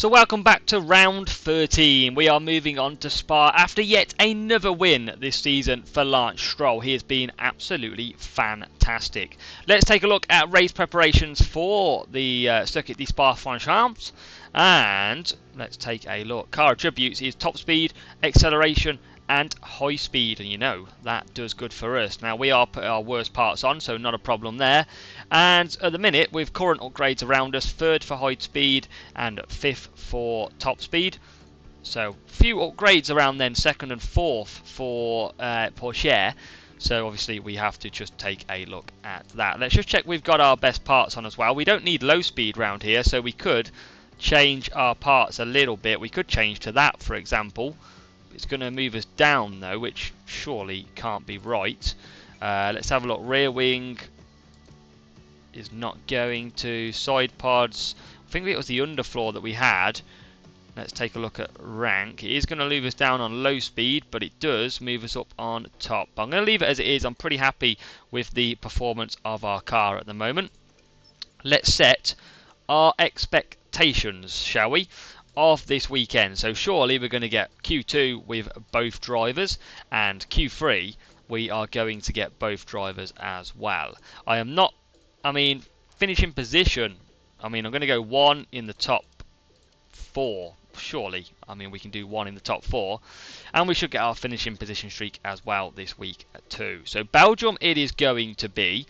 So welcome back to round 13. We are moving on to Spa after yet another win this season for Lance Stroll. He has been absolutely fantastic. Let's take a look at race preparations for the Circuit de Spa-Francorchamps. And let's take a look. Car attributes is top speed, acceleration and high speed, and you know that does good for us. Now we are putting our worst parts on, so not a problem there. And at the minute, with current upgrades around us, third for high speed and fifth for top speed. So few upgrades around then, second and fourth for Porsche. So obviously we have to just take a look at that. Let's just check we've got our best parts on as well. We don't need low speed round here, so we could change our parts a little bit. We could change to that, for example. It's going to move us down though, which surely can't be right. Let's have a look. Rear wing is not going to. Side pods, I think it was the underfloor that we had. Let's take a look at rank. It is going to leave us down on low speed, but it does move us up on top. I'm going to leave it as it is. I'm pretty happy with the performance of our car at the moment. Let's set our expectations, shall we, of this weekend. So surely we're going to get Q2 with both drivers, and Q3 we are going to get both drivers as well. Finishing position, I'm going to go 1 in the top 4, surely. We can do 1 in the top 4, and we should get our finishing position streak as well this week too. So Belgium it is going to be.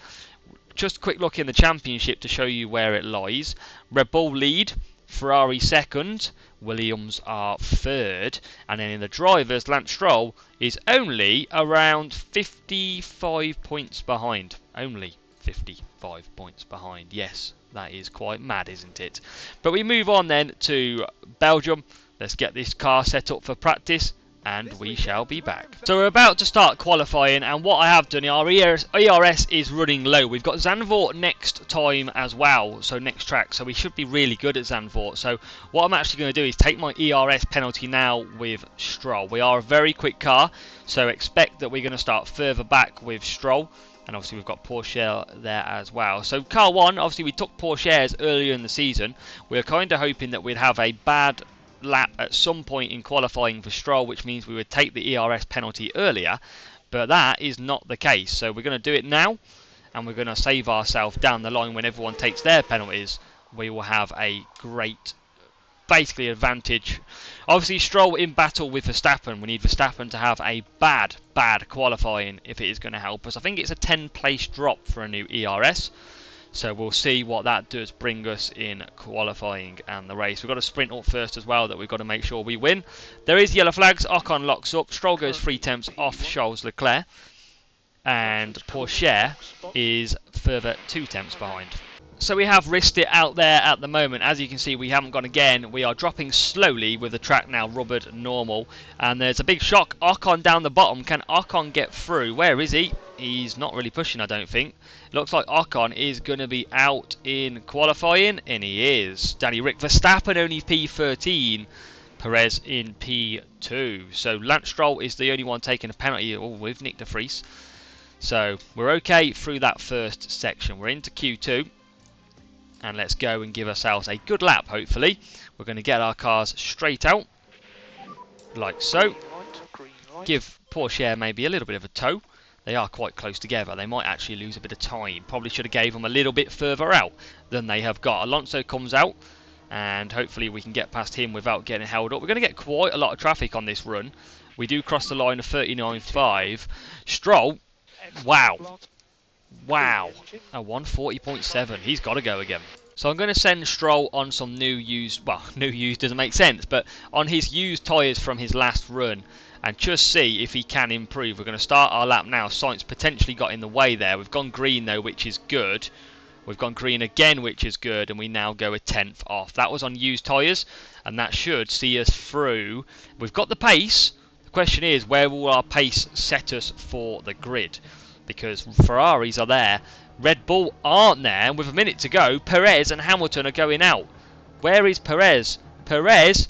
Just a quick look in the championship to show you where it lies. Red Bull lead, Ferrari second, Williams are third, and then in the drivers, Lance Stroll is only around 55 points behind. Only 55 points behind. Yes, that is quite mad, isn't it? But we move on then to Belgium. Let's get this car set up for practice, and we shall be back. So we're about to start qualifying, and what I have done, our ERS is running low. We've got Zandvoort next time as well, so next track, so we should be really good at Zandvoort. So what I'm actually going to do is take my ERS penalty now with Stroll. We are a very quick car, so expect that we're going to start further back with Stroll. And obviously we've got Porsche there as well. So car 1, obviously we took Porsches earlier in the season. We were kind of hoping that we'd have a bad lap at some point in qualifying for Stroll, which means we would take the ERS penalty earlier, but that is not the case. So we're going to do it now, and we're going to save ourselves down the line when everyone takes their penalties. We will have a great basically advantage. Obviously Stroll in battle with Verstappen. We need Verstappen to have a bad qualifying if it is going to help us. I think it's a 10 place drop for a new ERS. So we'll see what that does bring us in qualifying and the race. We've got a sprint up first as well that we've got to make sure we win. There is yellow flags. Ocon locks up. Stroll goes 3 tenths off Charles Leclerc. And Porsche is further 2 tenths behind. So we have risked it out there at the moment. As you can see, we haven't gone again. We are dropping slowly with the track now rubbered normal. And there's a big shock. Ocon down the bottom. Can Ocon get through? Where is he? He's not really pushing, I don't think. Looks like Ocon is going to be out in qualifying. And he is. Danny Rick Verstappen only P13. Perez in P2. So Lance Stroll is the only one taking a penalty. Oh, we've nicked a Fries. So we're okay through that first section. We're into Q2. And let's go and give ourselves a good lap, hopefully. We're going to get our cars straight out, like so. Give Porsche maybe a little bit of a tow. They are quite close together. They might actually lose a bit of time. Probably should have gave them a little bit further out than they have got. Alonso comes out, and hopefully we can get past him without getting held up. We're going to get quite a lot of traffic on this run. We do cross the line of 39.5. Stroll, wow. Wow, a 140.7. He's got to go again. So I'm going to send Stroll on some new used doesn't make sense, but on his used tyres from his last run and just see if he can improve. We're going to start our lap now. Sainz potentially got in the way there. We've gone green though, which is good. We've gone green again, which is good, and we now go a 10th off. That was on used tyres, and that should see us through. We've got the pace. The question is, where will our pace set us for the grid? Because Ferraris are there, Red Bull aren't there, and with a minute to go, Perez and Hamilton are going out. Where is Perez? Perez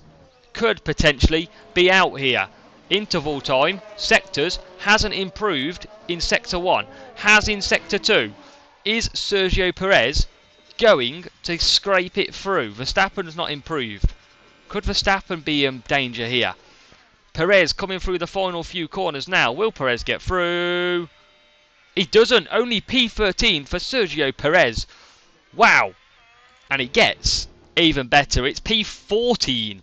could potentially be out here. Interval time, sectors, hasn't improved in Sector 1, has in Sector 2. Is Sergio Perez going to scrape it through? Verstappen's not improved. Could Verstappen be in danger here? Perez coming through the final few corners now. Will Perez get through? He doesn't. Only P13 for Sergio Perez. Wow. And it gets even better. It's P14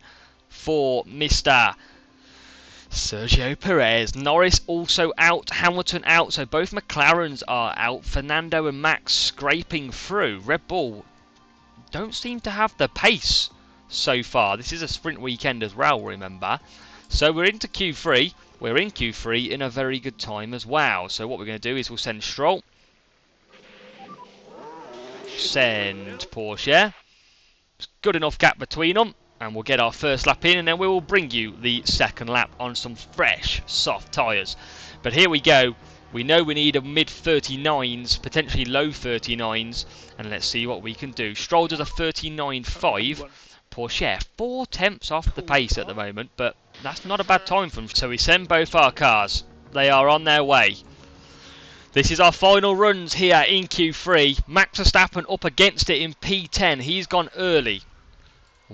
for Mr. Sergio Perez. Norris also out. Hamilton out. So both McLarens are out. Fernando and Max scraping through. Red Bull don't seem to have the pace so far. This is a sprint weekend as well, remember. So we're into Q3. We're in Q3 in a very good time as well. So what we're going to do is we'll send Stroll. Send Porsche. Good enough gap between them. And we'll get our first lap in, and then we will bring you the second lap on some fresh, soft tyres. But here we go. We know we need a mid-39s, potentially low 39s, and let's see what we can do. Stroll does a 39.5. Porsche 4 tenths off the pace at the moment, but that's not a bad time for him. So we send both our cars. They are on their way. This is our final runs here in Q3. Max Verstappen up against it in P10. He's gone early.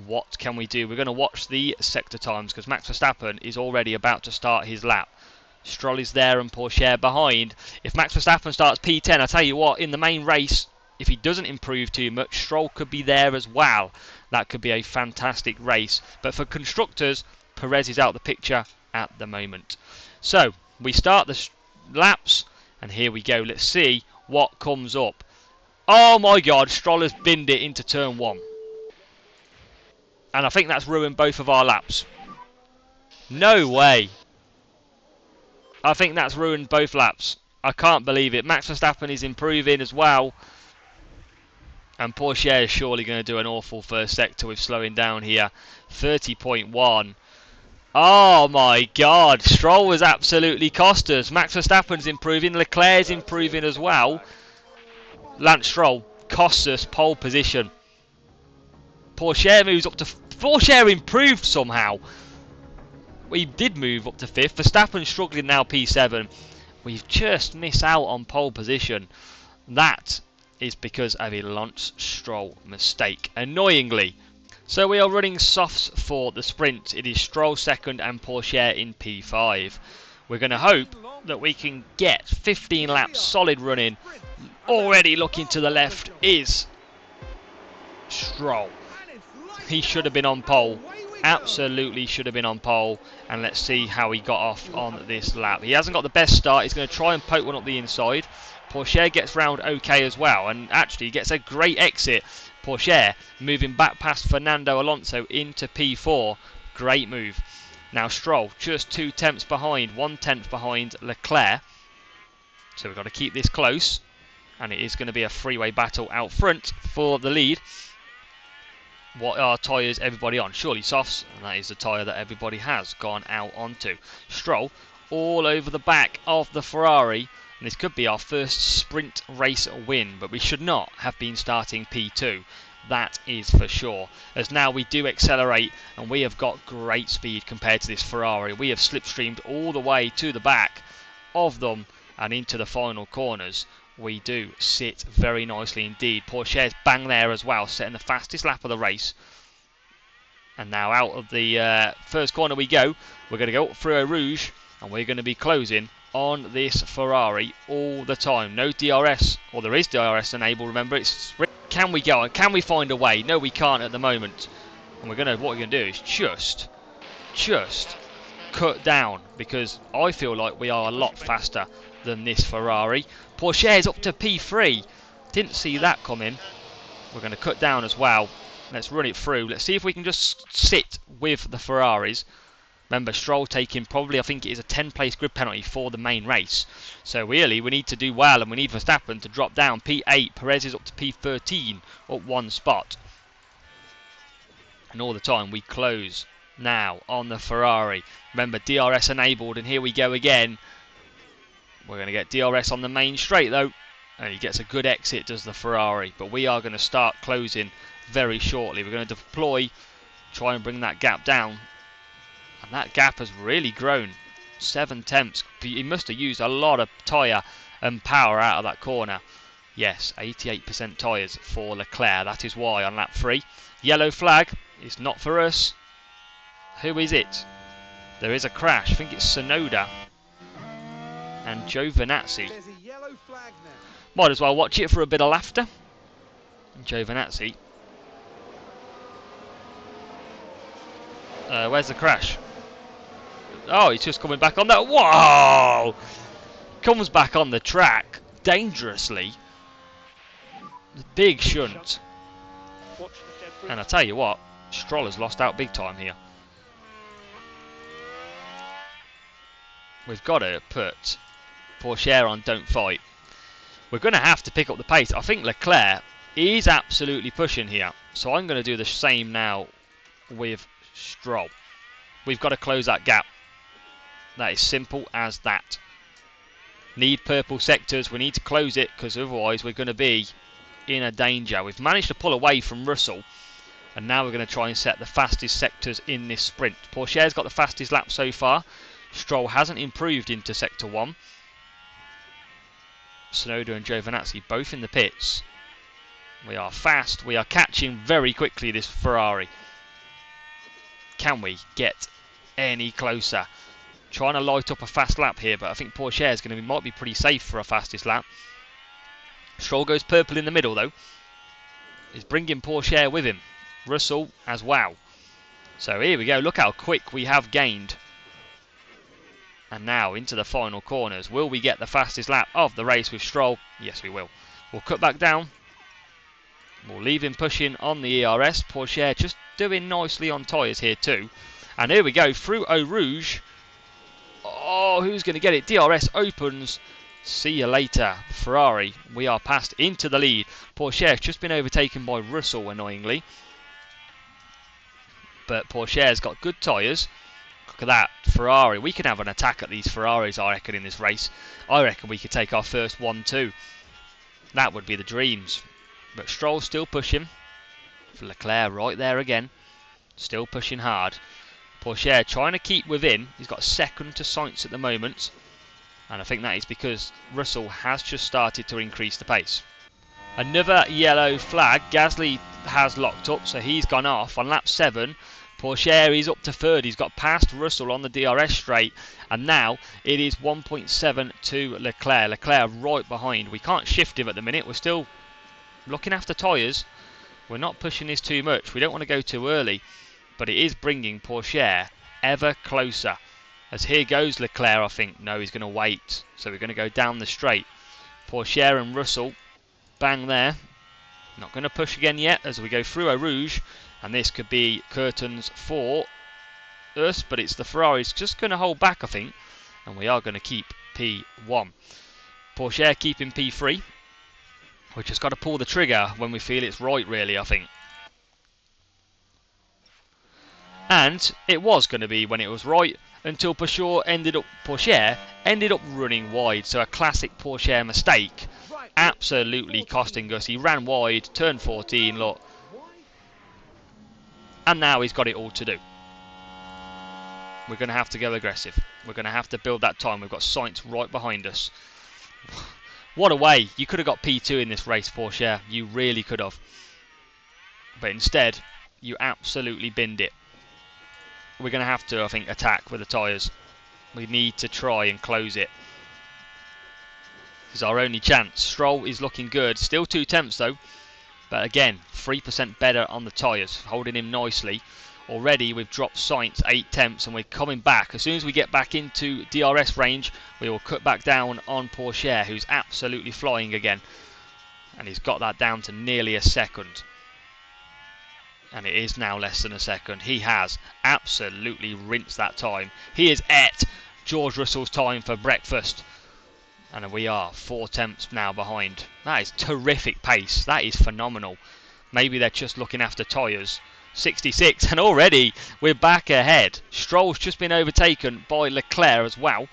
What can we do? We're going to watch the sector times because Max Verstappen is already about to start his lap. Stroll is there and Porsche behind. If Max Verstappen starts P10, I tell you what, in the main race, if he doesn't improve too much, Stroll could be there as well. That could be a fantastic race. But for constructors, Perez is out the picture at the moment. So, we start the laps, and here we go. Let's see what comes up. Oh my God, Stroll has binned it into turn 1. And I think that's ruined both of our laps. No way. I think that's ruined both laps. I can't believe it. Max Verstappen is improving as well. And Porsche is surely going to do an awful first sector with slowing down here. 30.1. Oh my God. Stroll was absolutely cost us. Max Verstappen's improving. Leclerc's improving as well. Lance Stroll costs us pole position. Porsche moves up to... Porsche improved somehow. We did move up to 5th. Verstappen struggling now P7. We've just missed out on pole position. That is because of a Lance Stroll mistake, annoyingly. So we are running softs for the sprint. It is Stroll second and Porsche in P5. We're going to hope that we can get 15 laps solid running. Already looking to the left is Stroll. He should have been on pole. Absolutely should have been on pole. And let's see how he got off on this lap. He hasn't got the best start. He's going to try and poke one up the inside. Porsche gets round okay as well. And actually gets a great exit. Porsche moving back past Fernando Alonso into P4. Great move. Now Stroll just 2 tenths behind. 1 tenth behind Leclerc. So we've got to keep this close. And it is going to be a freeway battle out front for the lead. What are tyres everybody on? Surely softs, and that is the tyre that everybody has gone out onto. Stroll all over the back of the Ferrari, and this could be our first sprint race win, but we should not have been starting P2. That is for sure, as now we do accelerate, and we have got great speed compared to this Ferrari. We have slipstreamed all the way to the back of them and into the final corners. We do sit very nicely indeed. Porsche's bang there as well, setting the fastest lap of the race. And now out of the first corner we go. We're going to go up through a Rouge, and we're going to be closing on this Ferrari all the time. No DRS, or there is DRS enabled, remember. Can we go? Can we find a way? No, we can't at the moment. And what we're going to do is just cut down, because I feel like we are a lot faster than this Ferrari. Porsche is up to P3. Didn't see that coming. We're going to cut down as well. Let's run it through. Let's see if we can just sit with the Ferraris. Remember, Stroll taking probably, I think it is a 10-place grid penalty for the main race. So really, we need to do well, and we need Verstappen to drop down. P8, Perez is up to P13, up 1 spot. And all the time, we close now on the Ferrari. Remember, DRS enabled, and here we go again. We're going to get DRS on the main straight though, and he gets a good exit, does the Ferrari. But we are going to start closing very shortly. We're going to deploy, try and bring that gap down, and that gap has really grown. 7 tenths. He must have used a lot of tyre and power out of that corner. Yes, 88% tyres for Leclerc. That is why on lap 3. Yellow flag is not for us. Who is it? There is a crash. I think it's Sonoda and Giovinazzi. Might as well watch it for a bit of laughter. Giovinazzi. Where's the crash? Oh, he's just coming back on that. Whoa! Comes back on the track dangerously. Big shunt. And I tell you what, Stroll has lost out big time here. We've got to put Pourchaire on don't fight. We're going to have to pick up the pace. I think Leclerc is absolutely pushing here. So I'm going to do the same now with Stroll. We've got to close that gap. That is simple as that. Need purple sectors. We need to close it because otherwise we're going to be in a danger. We've managed to pull away from Russell. And now we're going to try and set the fastest sectors in this sprint. Pourchaire's got the fastest lap so far. Stroll hasn't improved into Sector 1. Sonoda and Giovinazzi both in the pits. We are fast. We are catching very quickly this Ferrari. Can we get any closer? Trying to light up a fast lap here, but I think Pourchaire is going to might be pretty safe for a fastest lap. Stroll goes purple in the middle though. He's bringing Pourchaire with him. Russell as well. So here we go. Look how quick we have gained. And now into the final corners. Will we get the fastest lap of the race with Stroll? Yes, we will. We'll cut back down. We'll leave him pushing on the ERS. Pourchaire just doing nicely on tyres here too. And here we go through Eau Rouge. Oh, who's going to get it? DRS opens. See you later, Ferrari. We are passed into the lead. Pourchaire's just been overtaken by Russell, annoyingly. But Pourchaire's got good tyres. Look at that, Ferrari. We can have an attack at these Ferraris, I reckon, in this race. I reckon we could take our first 1-2. That would be the dreams. But Stroll still pushing. Leclerc right there again. Still pushing hard. Pourchaire trying to keep within. He's got second to Sainz at the moment. And I think that is because Russell has just started to increase the pace. Another yellow flag. Gasly has locked up, so he's gone off on lap 7. Pourchaire is up to third. He's got past Russell on the DRS straight. And now it is 1.7 to Leclerc. Leclerc right behind. We can't shift him at the minute. We're still looking after tyres. We're not pushing this too much. We don't want to go too early. But it is bringing Pourchaire ever closer. As here goes Leclerc, I think. No, he's going to wait. So we're going to go down the straight. Pourchaire and Russell. Bang there. Not going to push again yet as we go through Eau Rouge. And this could be curtains for us. But it's the Ferraris just going to hold back, I think. And we are going to keep P1. Pourchaire keeping P3. We've just got to pull the trigger when we feel it's right, really, I think. And it was going to be when it was right until Pourchaire ended up running wide. So a classic Pourchaire mistake. Absolutely costing us. He ran wide, turn 14, look. And now he's got it all to do. We're going to have to go aggressive. We're going to have to build that time. We've got Sainz right behind us. What a way. You could have got P2 in this race, Pourchaire. You really could have. But instead, you absolutely binned it. We're going to have to, I think, attack with the tyres. We need to try and close it. This is our only chance. Stroll is looking good. Still 2 tenths though. But again, 3% better on the tyres. Holding him nicely. Already we've dropped Sainz 8 tenths and we're coming back. As soon as we get back into DRS range, we will cut back down on Pourchaire, who's absolutely flying again. And he's got that down to nearly a second. And it is now less than a second. He has absolutely rinsed that time. He has ate George Russell's time for breakfast. And we are 4 tenths now behind. That is terrific pace. That is phenomenal. Maybe they're just looking after tyres. 66 and already we're back ahead. Stroll's just been overtaken by Leclerc as well.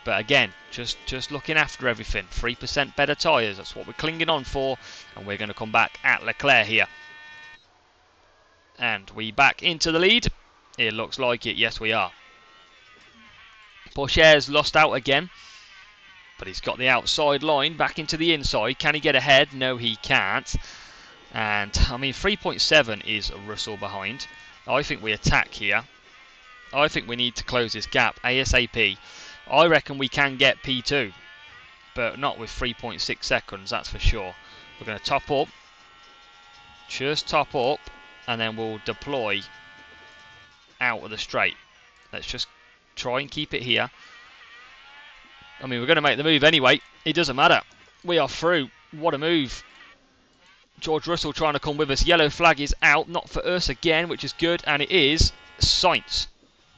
But again, just looking after everything. 3% better tyres. That's what we're clinging on for. And we're going to come back at Leclerc here. And we back into the lead. It looks like it. Yes, we are. Pourchaire's lost out again. But he's got the outside line back into the inside. Can he get ahead? No, he can't. And, I mean, 3.7 is Russell behind. I think we attack here. I think we need to close this gap ASAP. I reckon we can get P2, but not with 3.6 seconds, that's for sure. We're going to top up, just top up, and then we'll deploy out of the straight. Let's just try and keep it here. I mean, we're going to make the move anyway. It doesn't matter. We are through. What a move. George Russell trying to come with us. Yellow flag is out. Not for us again, which is good. And it is Sainz.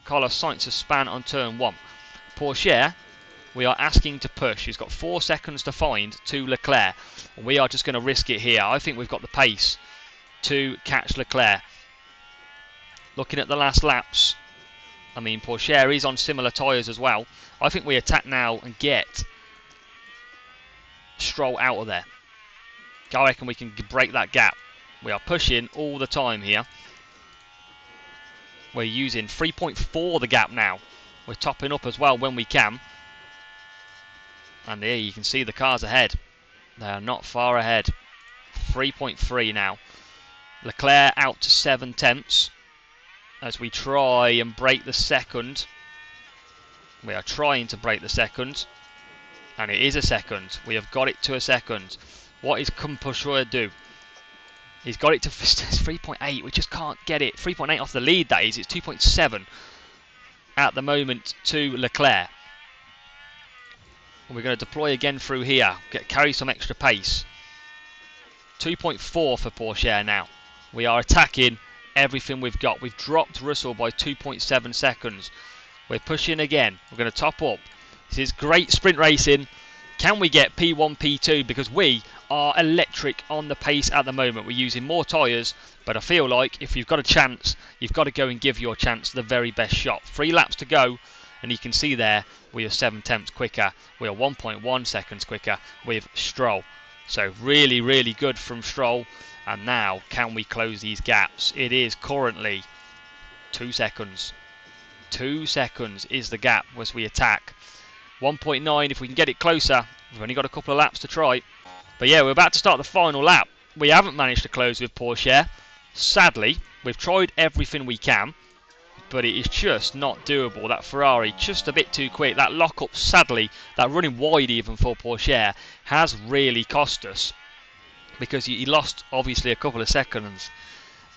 Carlos Sainz's span on turn 1. Porsche, we are asking to push. He's got 4 seconds to find to Leclerc. And we are just going to risk it here. I think we've got the pace to catch Leclerc. Looking at the last laps, I mean, Porsche is on similar tyres as well. I think we attack now and get Stroll out of there. I reckon we can break that gap. We are pushing all the time here. We're using 3.4 the gap now. We're topping up as well when we can. And there you can see the cars ahead. They are not far ahead. 3.3 now. Leclerc out to 7 tenths. As we try and break the second. We are trying to break the second. And it is a second. We have got it to a second. What is Porsche do? He's got it to 3.8. We just can't get it. 3.8 off the lead, that is. It's 2.7 at the moment to Leclerc. And we're going to deploy again through here. Carry some extra pace. 2.4 for Porsche now. We are attacking everything we've got. We've dropped Russell by 2.7 seconds. We're pushing again. We're going to top up. This is great sprint racing. Can we get P1, P2? Because we are electric on the pace at the moment. We're using more tyres, but I feel like if you've got a chance, you've got to go and give your chance the very best shot. 3 laps to go, and you can see there we are 7 tenths quicker. We are 1.1 seconds quicker with Stroll. So really, really good from Stroll. And now, can we close these gaps? It is currently 2 seconds. 2 seconds is the gap as we attack. 1.9 if we can get it closer. We've only got a couple of laps to try. But yeah, we're about to start the final lap. We haven't managed to close with Porsche. Sadly, we've tried everything we can, but it is just not doable. That Ferrari, just a bit too quick. That lock-up, sadly, that running wide even for Porsche, has really cost us. Because he lost, obviously, a couple of seconds.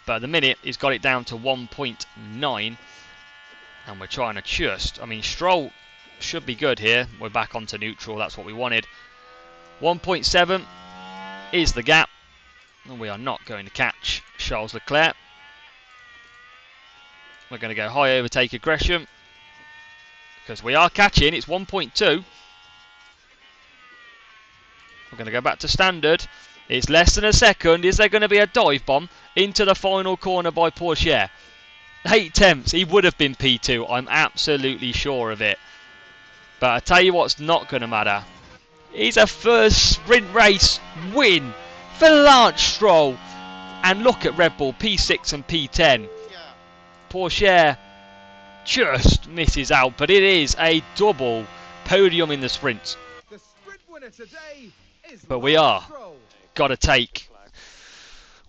But at the minute, he's got it down to 1.9. And we're trying to just... I mean, Stroll should be good here. We're back onto neutral. That's what we wanted. 1.7 is the gap. And we are not going to catch Charles Leclerc. We're going to go high overtake aggression. Because we are catching. It's 1.2. We're going to go back to standard. It's less than a second. Is there going to be a dive bomb into the final corner by Porsche? 8 tenths. He would have been P2. I'm absolutely sure of it. But I tell you what's not going to matter. It's a first sprint race win for Lance Stroll. And look at Red Bull, P6 and P10. Porsche just misses out, but it is a double podium in the sprint. The sprint winner today is but we have got to take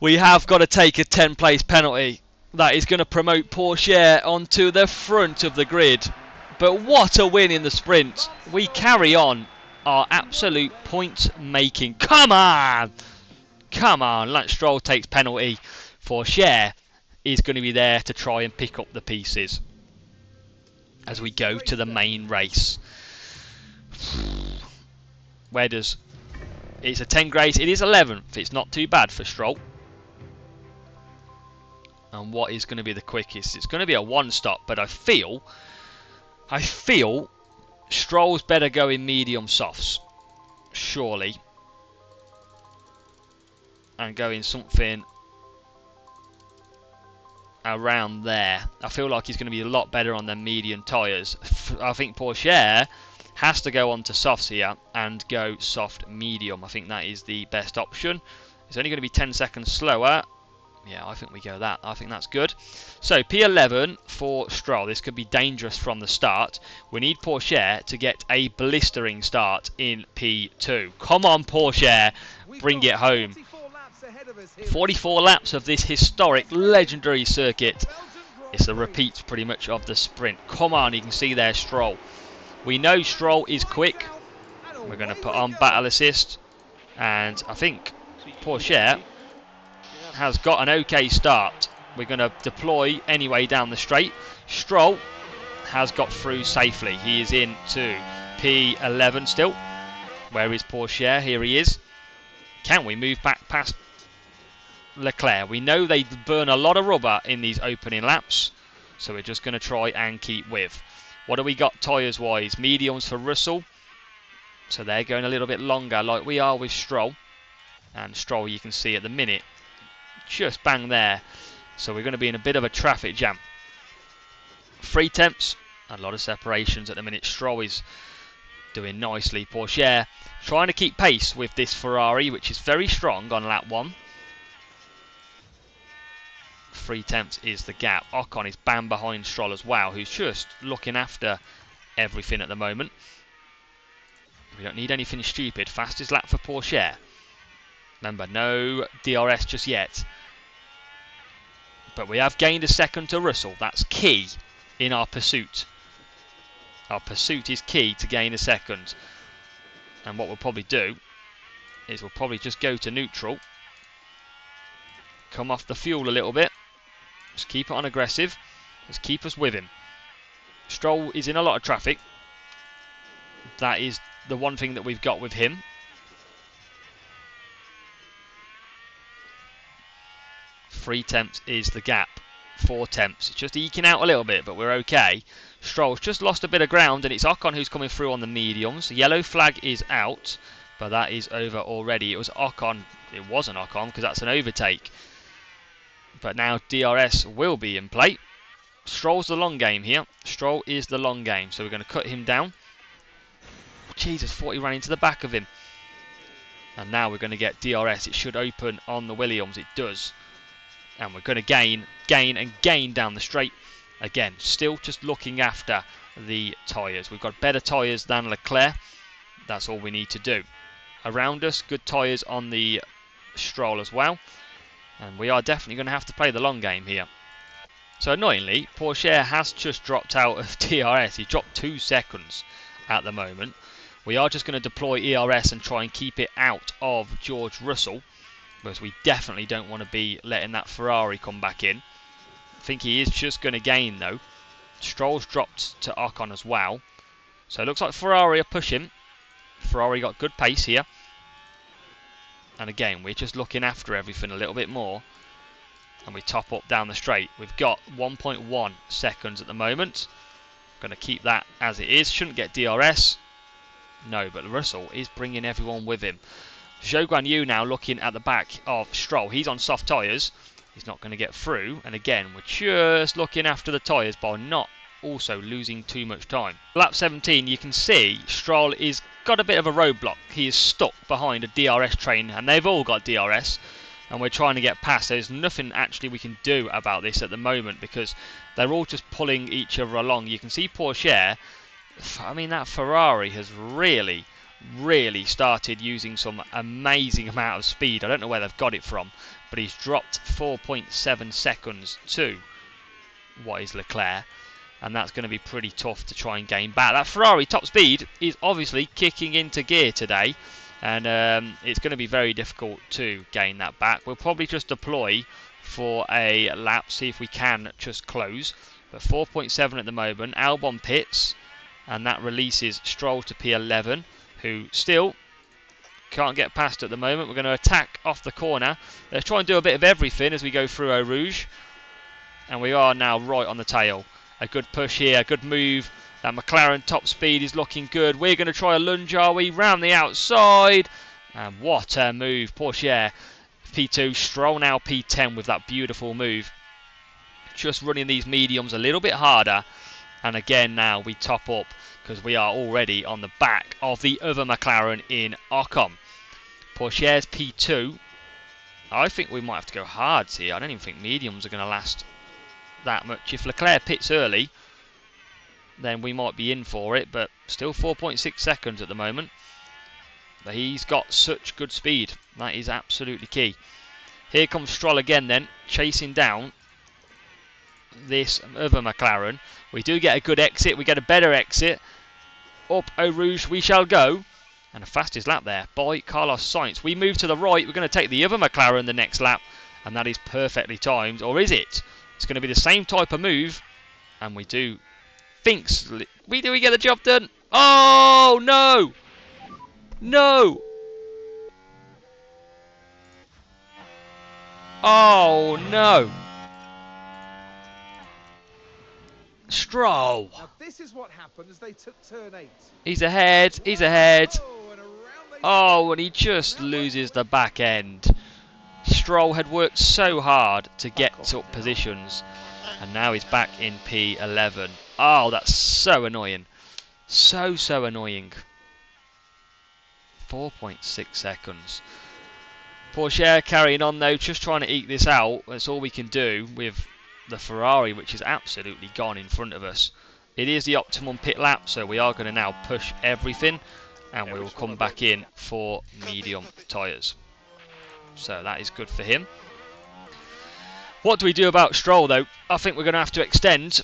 a 10th place penalty. That is going to promote Porsche onto the front of the grid. But what a win in the sprint. We carry on our absolute point making. Come on! Come on. Lance Stroll takes penalty. Porsche is going to be there to try and pick up the pieces as we go to the main race. Where does... It's a 10th race. It is 11th. It's not too bad for Stroll. And what is going to be the quickest? It's going to be a 1-stop, but I feel Stroll's better go in medium softs, surely, and go in something around there. I feel like he's going to be a lot better on the medium tyres. I think Porsche has to go on to softs here and go soft medium. I think that is the best option. It's only going to be 10 seconds slower. Yeah, I think we go that. I think that's good. So, P11 for Stroll. This could be dangerous from the start. We need Porsche to get a blistering start in P2. Come on, Porsche. Bring it home. 44 laps of this historic, legendary circuit. It's a repeat pretty much of the sprint. Come on, you can see there Stroll. We know Stroll is quick. We're going to put on battle assist, and I think Porsche has got an okay start. We're going to deploy anyway down the straight. Stroll has got through safely. He is into P11 still. Where is Porsche? Here he is. Can we move back past Leclerc? We know they burn a lot of rubber in these opening laps, so we're just going to try and keep with. What do we got tyres wise? Mediums for Russell, so they're going a little bit longer like we are with Stroll. And Stroll, you can see at the minute, just bang there. So we're going to be in a bit of a traffic jam. 3 temps, a lot of separations at the minute. Stroll is doing nicely. Porsche trying to keep pace with this Ferrari, which is very strong on lap 1. 3 temps is the gap. Ocon is bang behind Stroll as well, who's just looking after everything at the moment. We don't need anything stupid. Fastest lap for Porsche. Remember, no DRS just yet. But we have gained a second to Russell. That's key in our pursuit. Our pursuit is key to gain a second. And what we'll probably do is we'll probably just go to neutral. Come off the fuel a little bit. Just keep it on aggressive. Just keep us with him. Stroll is in a lot of traffic. That is the one thing that we've got with him. 3 temps is the gap. 4 temps. It's just eking out a little bit, but we're okay. Stroll's just lost a bit of ground, and it's Ocon who's coming through on the mediums. The yellow flag is out, but that is over already. It was Ocon. It wasn't Ocon because that's an overtake. But now DRS will be in play. Stroll's the long game here. Stroll is the long game, so we're going to cut him down. Jesus, thought he ran into the back of him. And now we're going to get DRS. It should open on the Williams. It does. And we're going to gain and gain down the straight. Again, still just looking after the tyres. We've got better tyres than Leclerc. That's all we need to do. Around us, good tyres on the Stroll as well. And we are definitely going to have to play the long game here. So annoyingly, Porsche has just dropped out of DRS. He dropped 2 seconds at the moment. We are just going to deploy ERS and try and keep it out of George Russell, because we definitely don't want to be letting that Ferrari come back in. I think he is just going to gain though. Stroll's dropped to Ocon as well. So it looks like Ferrari are pushing. Ferrari got good pace here. And again, we're just looking after everything a little bit more. And we top up down the straight. We've got 1.1 seconds at the moment. Going to keep that as it is. Shouldn't get DRS. No, but Russell is bringing everyone with him. Zhou Guanyu now looking at the back of Stroll. He's on soft tyres. He's not going to get through. And again, we're just looking after the tyres by not also losing too much time. Lap 17, you can see Stroll is got a bit of a roadblock. He is stuck behind a DRS train, and they've all got DRS. And we're trying to get past. There's nothing actually we can do about this at the moment because they're all just pulling each other along. You can see Porsche. I mean, that Ferrari has really started using some amazing amount of speed. I don't know where they've got it from, but he's dropped 4.7 seconds to what is Leclerc, and that's going to be pretty tough to try and gain back. That Ferrari top speed is obviously kicking into gear today, and it's going to be very difficult to gain that back. We'll probably just deploy for a lap, see if we can just close. But 4.7 at the moment. Albon pits, and that releases Stroll to P11, who still can't get past at the moment. We're going to attack off the corner. Let's try and do a bit of everything as we go through Eau Rouge. And we are now right on the tail. A good push here, a good move. That McLaren top speed is looking good. We're going to try a lunge, are we? Round the outside. And what a move. Porsche P2, Stroll now P10 with that beautiful move. Just running these mediums a little bit harder. And again now we top up because we are already on the back of the other McLaren in Ocon. Porsche's P2. I think we might have to go hards here. I don't even think mediums are going to last that much. If Leclerc pits early, then we might be in for it, but still 4.6 seconds at the moment. But he's got such good speed. That is absolutely key. Here comes Stroll again then, chasing down this other McLaren. We do get a good exit. We get a better exit. Up Eau Rouge we shall go. And a fastest lap there by Carlos Sainz. We move to the right. We're going to take the other McLaren the next lap. And that is perfectly timed. Or is it? It's going to be the same type of move. And we do think... We get the job done. Oh, no! No! Oh, no! Stroll. Now this is what happened as they took turn 8. He's ahead. He's ahead. Oh, and around they Oh, and he just loses the back end. Stroll had worked so hard to get up positions. And now he's back in P11. Oh, that's so annoying. So annoying. 4.6 seconds. Porsche carrying on though, just trying to eke this out. That's all we can do with the Ferrari, which is absolutely gone in front of us. It is the optimum pit lap, so we are going to now push everything. And we will come back in for medium tyres. So that is good for him. What do we do about Stroll though? I think we're going to have to extend.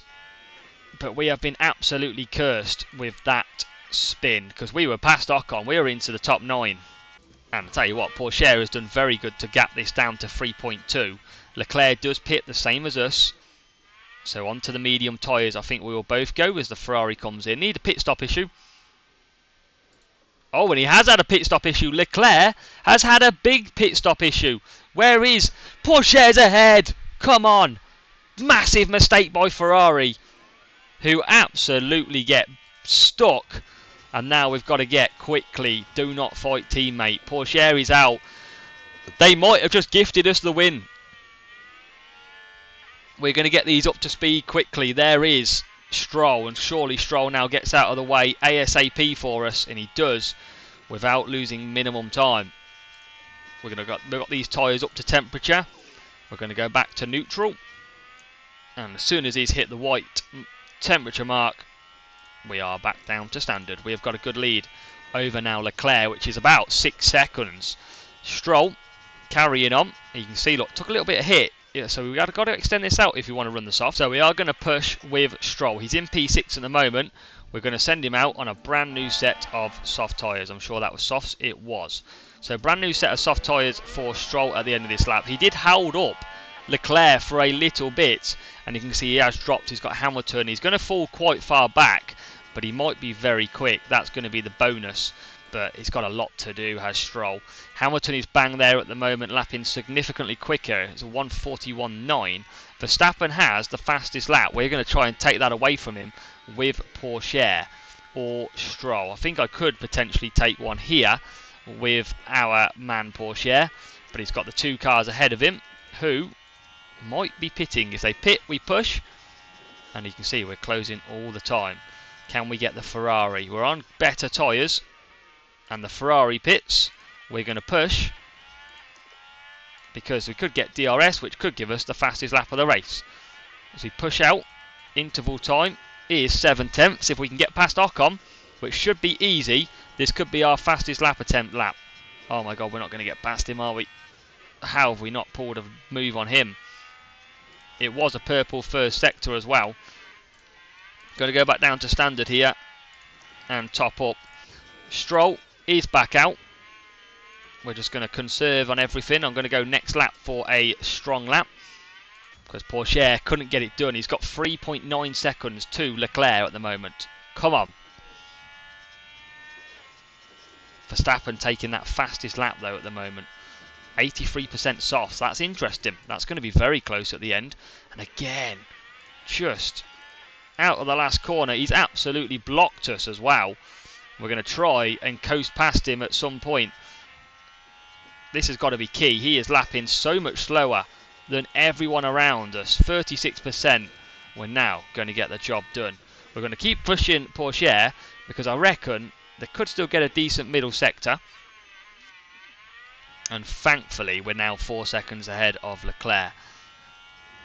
But we have been absolutely cursed with that spin. Because we were past Ocon. We were into the top 9. And I'll tell you what, Porsche has done very good to gap this down to 3.2. Leclerc does pit the same as us. So on to the medium tyres I think we will both go as the Ferrari comes in. Need a pit stop issue. Oh, and he has had a pit stop issue. Leclerc has had a big pit stop issue. Where is Porsche's ahead? Come on. Massive mistake by Ferrari, who absolutely get stuck. And now we've got to get quickly. Do not fight, teammate. Porsche is out. They might have just gifted us the win. We're going to get these up to speed quickly. There is Stroll, and surely Stroll now gets out of the way ASAP for us, and he does without losing minimum time. We've got these tyres up to temperature. We're going to go back to neutral, and as soon as he's hit the white temperature mark, we are back down to standard. We have got a good lead over now Leclerc, which is about 6 seconds. Stroll carrying on. You can see, look, took a little bit of hit. Yeah, so we've got to extend this out if we want to run the soft. So we are going to push with Stroll. He's in P6 at the moment. We're going to send him out on a brand new set of soft tyres. I'm sure that was softs. It was. So brand new set of soft tyres for Stroll at the end of this lap. He did hold up Leclerc for a little bit, and you can see he has dropped. He's got Hamilton. He's going to fall quite far back, but he might be very quick. That's going to be the bonus. But he's got a lot to do, has Stroll. Hamilton is bang there at the moment, lapping significantly quicker. It's a 1:41.9. Verstappen has the fastest lap. We're going to try and take that away from him with Porsche or Stroll. I think I could potentially take one here with our man Porsche, but he's got the 2 cars ahead of him who might be pitting. If they pit, we push, and you can see we're closing all the time. Can we get the Ferrari? We're on better tyres, and the Ferrari pits. We're going to push because we could get DRS, which could give us the fastest lap of the race. As we push out, interval time is 7/10. If we can get past Ocon, which should be easy, this could be our fastest lap attempt lap. Oh my god, we're not going to get past him, are we? How have we not pulled a move on him? It was a purple first sector as well. Going to go back down to standard here and top up. Stroll is back out. We're just going to conserve on everything. I'm going to go next lap for a strong lap because Porsche couldn't get it done. He's got 3.9 seconds to Leclerc at the moment. Come on. Verstappen taking that fastest lap though at the moment. 83% softs. That's interesting. That's going to be very close at the end. And again, just out of the last corner. He's absolutely blocked us as well. We're going to try and coast past him at some point. This has got to be key. He is lapping so much slower than everyone around us. 36%. We're now going to get the job done. We're going to keep pushing Porsche because I reckon they could still get a decent middle sector. And thankfully, we're now 4 seconds ahead of Leclerc.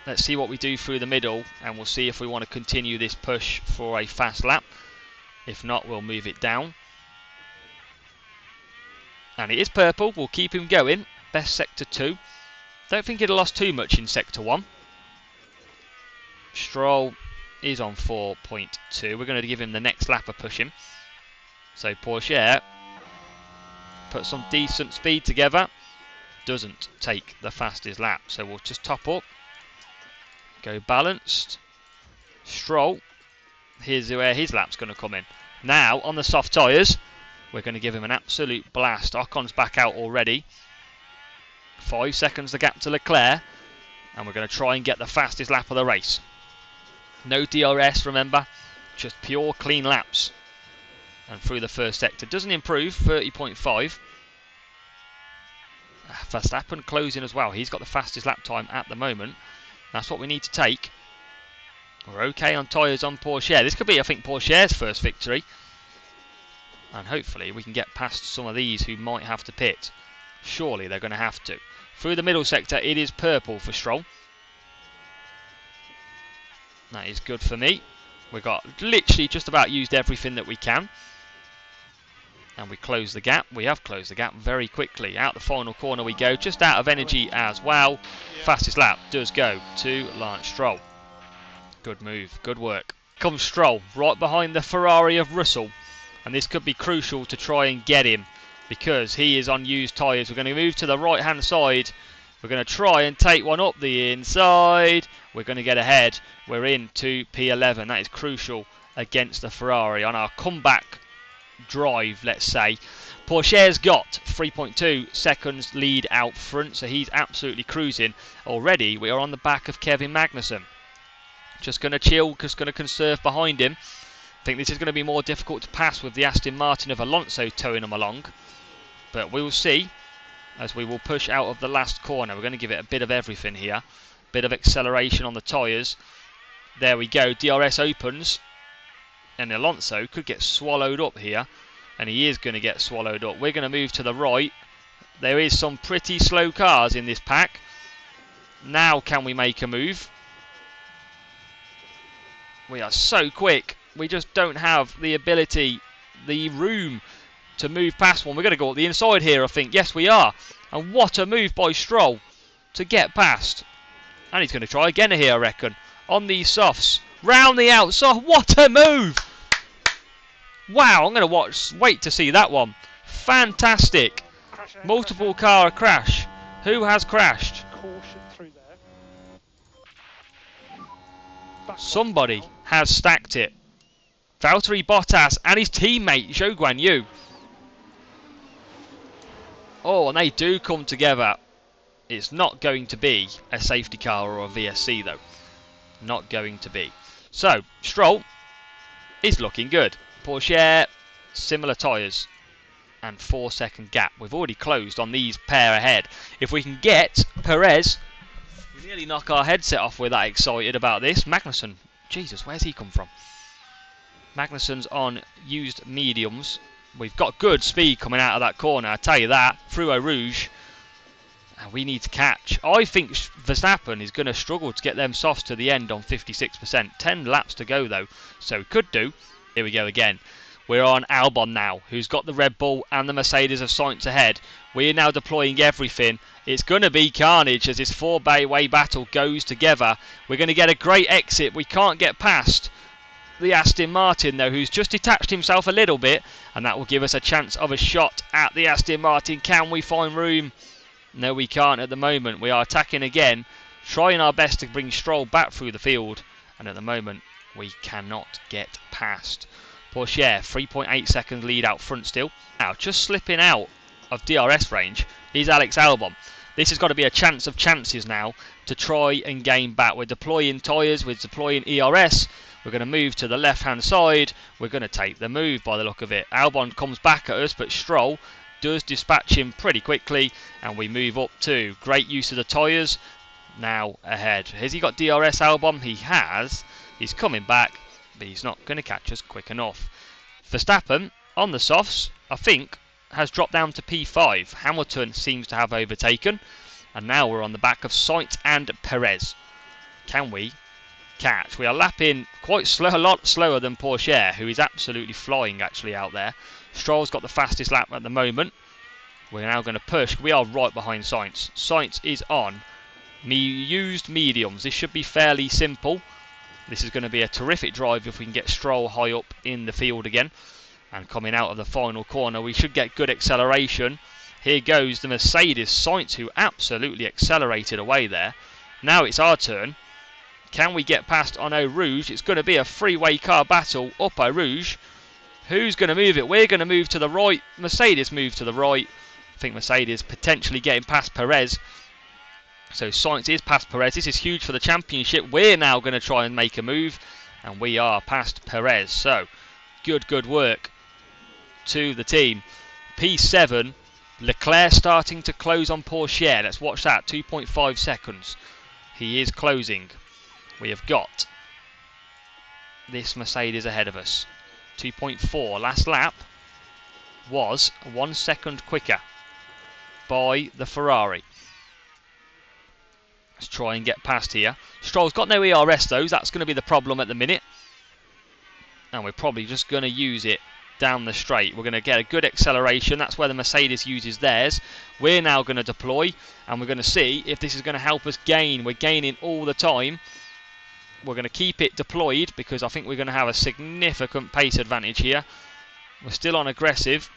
Let's see what we do through the middle, and we'll see if we want to continue this push for a fast lap. If not, we'll move it down. And it is purple. We'll keep him going. Best sector 2. Don't think he'd have lost too much in sector 1. Stroll is on 4.2. We're going to give him the next lap of pushing. So Pourchaire put some decent speed together. Doesn't take the fastest lap. So we'll just top up. Go balanced. Stroll. Here's where his lap's going to come in. Now, on the soft tyres, we're going to give him an absolute blast. Ocon's back out already. 5 seconds the gap to Leclerc. And we're going to try and get the fastest lap of the race. No DRS, remember. Just pure clean laps. And through the first sector. Doesn't improve, 30.5. Verstappen closing as well. He's got the fastest lap time at the moment. That's what we need to take. We're okay on tyres on Pourchaire. This could be, I think, Pourchaire's first victory. And hopefully we can get past some of these who might have to pit. Surely they're going to have to. Through the middle sector, it is purple for Stroll. That is good for me. We've got literally just about used everything that we can. And we close the gap. We have closed the gap very quickly. Out the final corner we go. Just out of energy as well. Fastest lap does go to Lance Stroll. Good move. Good work. Comes Stroll right behind the Ferrari of Russell. And this could be crucial to try and get him, because he is on used tyres. We're going to move to the right hand side. We're going to try and take one up the inside. We're going to get ahead. We're into P11. That is crucial against the Ferrari on our comeback drive, let's say. Pourchaire's got 3.2 seconds lead out front, so he's absolutely cruising. Already we are on the back of Kevin Magnussen. Just going to chill, just going to conserve behind him. I think this is going to be more difficult to pass with the Aston Martin of Alonso towing them along. But we will see as we will push out of the last corner. We're going to give it a bit of everything here. Bit of acceleration on the tyres. There we go. DRS opens. And Alonso could get swallowed up here. And he is going to get swallowed up. We're going to move to the right. There is some pretty slow cars in this pack. Now can we make a move? We are so quick. We just don't have the ability, the room to move past one. We're going to go up the inside here, I think. Yes, we are. And what a move by Stroll to get past. And he's going to try again here, I reckon. On these softs. Round the outside. What a move! Wow, I'm going to wait to see that one. Fantastic. Multiple car crash. Who has crashed? Caution through there. Somebody has stacked it. Valtteri Bottas and his teammate Zhou Guanyu. Oh, and they do come together. It's not going to be a safety car or a VSC though. Not going to be. So, Stroll is looking good. Pourchaire, similar tyres. And 4 second gap. We've already closed on these pair ahead. If we can get Perez, we nearly knock our headset off. We're that excited about this. Magnussen, Jesus, where's he come from? Magnussen's on used mediums. We've got good speed coming out of that corner, I tell you that. Through Eau Rouge. And we need to catch. I think Verstappen is going to struggle to get them softs to the end on 56%. 10 laps to go though, so could do. Here we go again. We're on Albon now, who's got the Red Bull and the Mercedes of Sainz ahead. We're now deploying everything. It's going to be carnage as this four-way battle goes together. We're going to get a great exit. We can't get past the Aston Martin though, who's just detached himself a little bit, and that will give us a chance of a shot at the Aston Martin. Can we find room? No, we can't at the moment. We are attacking again, trying our best to bring Stroll back through the field, and at the moment we cannot get past. Pourchaire, 3.8 seconds lead out front still. Now, just slipping out of DRS range is Alex Albon. This has got to be a chance of chances now to try and gain back. We're deploying tyres, we're deploying ERS. We're going to move to the left-hand side. We're going to take the move by the look of it. Albon comes back at us, but Stroll does dispatch him pretty quickly, and we move up to great use of the tyres. Now ahead. Has he got DRS, Albon? He has. He's coming back, but he's not going to catch us quick enough. Verstappen, on the softs, I think, has dropped down to P5. Hamilton seems to have overtaken, and now we're on the back of Sainz and Perez. Can we catch? We are lapping quite slow, a lot slower than Pourchaire, who is absolutely flying actually out there. Stroll's got the fastest lap at the moment. We're now going to push. We are right behind Sainz. Sainz is on used mediums. This should be fairly simple. This is going to be a terrific drive if we can get Stroll high up in the field again. And coming out of the final corner, we should get good acceleration. Here goes the Mercedes Sainz, who absolutely accelerated away there. Now it's our turn. Can we get past Eau Rouge? It's going to be a three-way car battle up Eau Rouge. Who's going to move it? We're going to move to the right. Mercedes move to the right. I think Mercedes potentially getting past Perez. So Sainz is past Perez. This is huge for the championship. We're now going to try and make a move. And we are past Perez. So good work to the team. P7. Leclerc starting to close on Porsche. Let's watch that. 2.5 seconds. He is closing. We have got this Mercedes ahead of us. 2.4. Last lap was 1 second quicker by the Ferrari. Let's try and get past here. Stroll's got no ERS though. That's going to be the problem at the minute. And we're probably just going to use it down the straight. We're going to get a good acceleration. That's where the Mercedes uses theirs. We're now going to deploy and we're going to see if this is going to help us gain. We're gaining all the time. We're going to keep it deployed because I think we're going to have a significant pace advantage here. We're still on aggressive.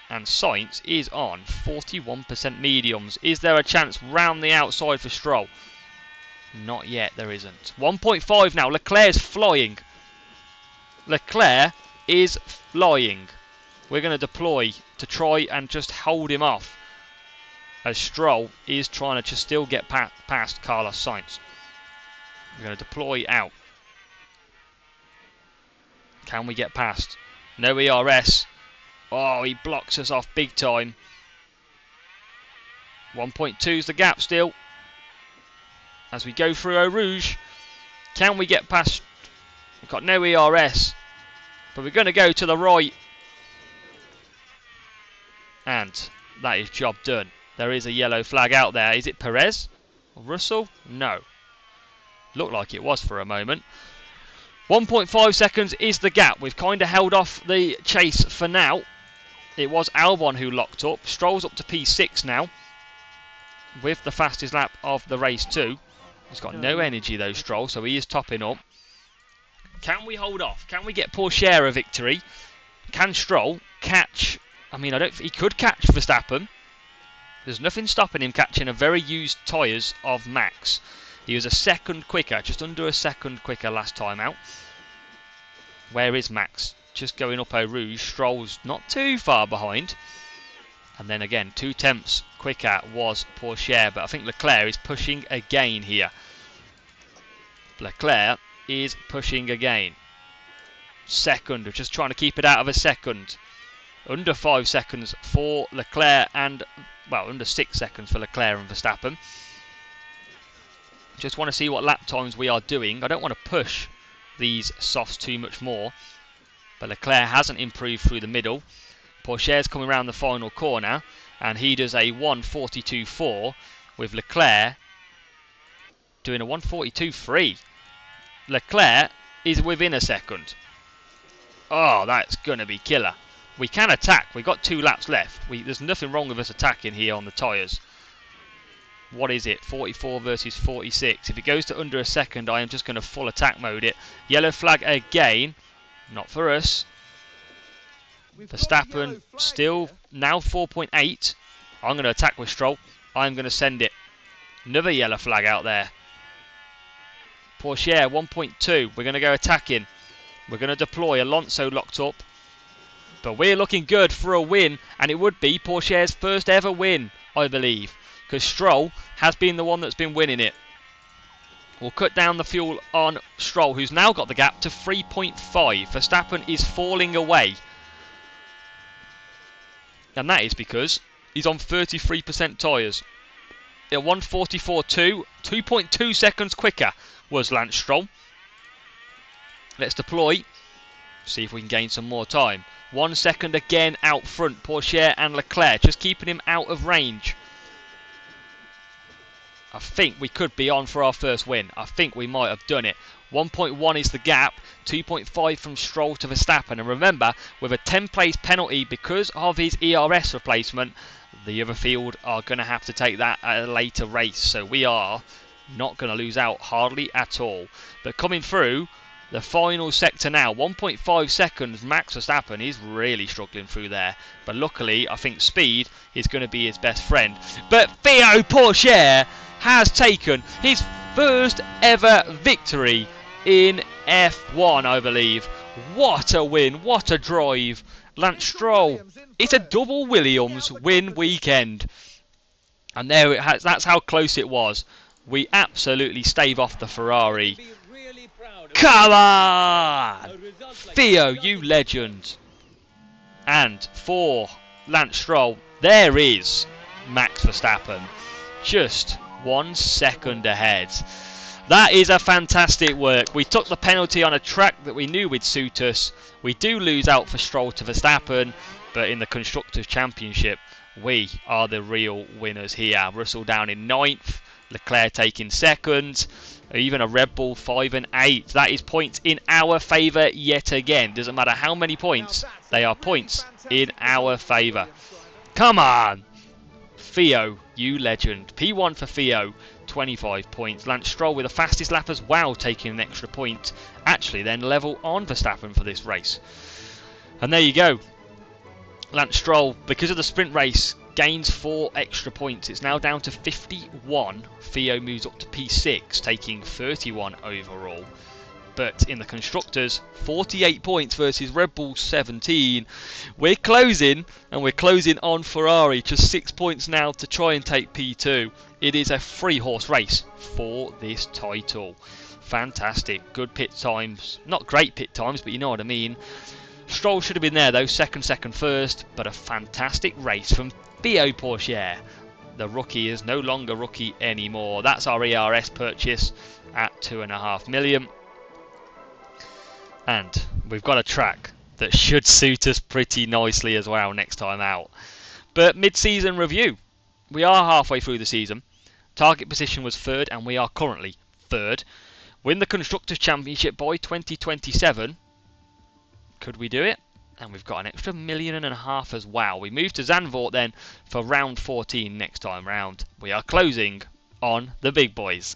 And Sainz is on 41% mediums. Is there a chance round the outside for Stroll? Not yet, there isn't. 1.5 now. Leclerc's flying. Leclerc is flying. We're going to deploy to try and just hold him off. As Stroll is trying to just still get past Carlos Sainz. We're going to deploy out. Can we get past? No ERS. Oh, he blocks us off big time. 1.2 is the gap still. As we go through Eau Rouge. Can we get past? We've got no ERS. But we're going to go to the right. And that is job done. There is a yellow flag out there. Is it Perez? Or Russell? No. Looked like it was for a moment. 1.5 seconds is the gap. We've kind of held off the chase for now. It was Albon who locked up. Stroll's up to P6 now. With the fastest lap of the race too. He's got no energy though, Stroll, so he is topping up. Can we hold off? Can we get Porsche a victory? Can Stroll catch? I mean, he could catch Verstappen. There's nothing stopping him catching a very used tyres of Max. He was a second quicker, just under a second quicker last time out. Where is Max? Just going up Eau Rouge. Stroll's not too far behind. And then again, 2 tenths quicker was Porsche. But I think Leclerc is pushing again here. Leclerc is pushing again. Second, just trying to keep it out of a second. Under 5 seconds for Leclerc and, well, under 6 seconds for Leclerc and Verstappen. Just want to see what lap times we are doing. I don't want to push these softs too much more. But Leclerc hasn't improved through the middle. Porsche's coming around the final corner. And he does a 1:42.4 with Leclerc doing a 1:42.3. Leclerc is within a second. Oh, that's going to be killer. We can attack. We've got 2 laps left. There's nothing wrong with us attacking here on the tyres. What is it? 44 versus 46. If it goes to under a second, I am just going to full attack mode it. Yellow flag again. Not for us. Verstappen still now 4.8. I'm going to attack with Stroll. I'm going to send it. Another yellow flag out there. Porsche 1.2. We're going to go attacking. We're going to deploy. Alonso locked up. But we're looking good for a win. And it would be Porsche's first ever win, I believe. Because Stroll has been the one that's been winning it. We'll cut down the fuel on Stroll, who's now got the gap to 3.5. Verstappen is falling away. And that is because he's on 33% tyres. At 1:44.2, 2.2 seconds quicker was Lance Stroll. Let's deploy. See if we can gain some more time. 1 second again out front. Porsche and Leclerc just keeping him out of range. I think we could be on for our first win. I think we might have done it. 1.1 is the gap. 2.5 from Stroll to Verstappen. And remember, with a 10 place penalty because of his ERS replacement, the other field are going to have to take that at a later race. So we are Not going to lose out hardly at all. But coming through the final sector now, 1.5 seconds. Max Verstappen is really struggling through there. But luckily, I think speed is going to be his best friend. But Theo Pourchaire has taken his first ever victory in F1, I believe. What a win, what a drive. Lance Stroll, it's a double Williams win weekend. And there it has, that's how close it was. We absolutely stave off the Ferrari. Come on! Theo, you legend. And for Lance Stroll, there is Max Verstappen. Just 1 second ahead. That is a fantastic work. We took the penalty on a track that we knew would suit us. We do lose out for Stroll to Verstappen, but in the Constructors' Championship, we are the real winners here. Russell down in 9th, Leclerc taking 2nd, even a Red Bull 5 and 8. That is points in our favour yet again. Doesn't matter how many points, they are points in our favour. Come on! Theo, you legend. P1 for Theo, 25 points. Lance Stroll with the fastest lap as well, taking an extra point. Actually, then level on Verstappen for this race. And there you go. Lance Stroll, because of the sprint race, gains 4 extra points. It's now down to 51. Theo moves up to P6, taking 31 overall. But in the Constructors, 48 points versus Red Bull 17. We're closing, and we're closing on Ferrari. Just 6 points now to try and take P2. It is a 3-horse race for this title. Fantastic. Good pit times. Not great pit times, but you know what I mean. Stroll should have been there though, second, first. But a fantastic race from Theo Pourchaire. The rookie is no longer rookie anymore. That's our ERS purchase at 2.5 million. And we've got a track that should suit us pretty nicely as well next time out. But mid-season review. We are halfway through the season. Target position was 3rd and we are currently 3rd. Win the Constructors' Championship by 2027. Could we do it? And we've got an extra 1.5 million as well. We move to Zandvoort then for round 14 next time round. We are closing on the big boys.